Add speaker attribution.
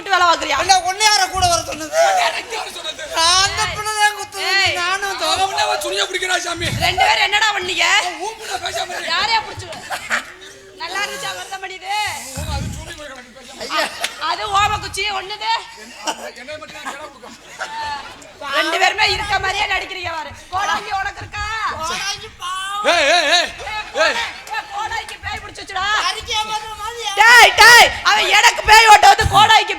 Speaker 1: விட்டு வேலை பாக்குறியா?
Speaker 2: இல்ல ஒண்ணே யார கூட வர சொன்னது? அந்த புள்ளதான் குத்து. நானும் தோகவனவ சுனிய பிடிக்கறா சாமி.
Speaker 1: ரெண்டு பேரும் என்னடா பண்ணீங்க?
Speaker 2: ஊம்புல பேசாம இரு.
Speaker 1: யாரையா பிடிச்சு? நல்லா இருந்துச்சா மருதம் பண்ணிது?
Speaker 2: அது சுனி போய் கிடக்கு. ஐயா
Speaker 1: அது ஓம குச்சி ஒண்ணுது.
Speaker 2: என்ன மட்டும் நான் கேட கொடுக்க.
Speaker 1: ரெண்டு பேருமே இருக்க மாதிரியே நடிக்கிறீங்க பாரு. கோடாங்கி உனக்கு இருக்கா?
Speaker 2: கோடாங்கி பாவம்.
Speaker 1: ஏய் கோடாங்கி பேய் பிடிச்சு வச்சுடா. டேய் அவன் எனக்கு பேய் ஓட்ட வந்து கோடாங்கி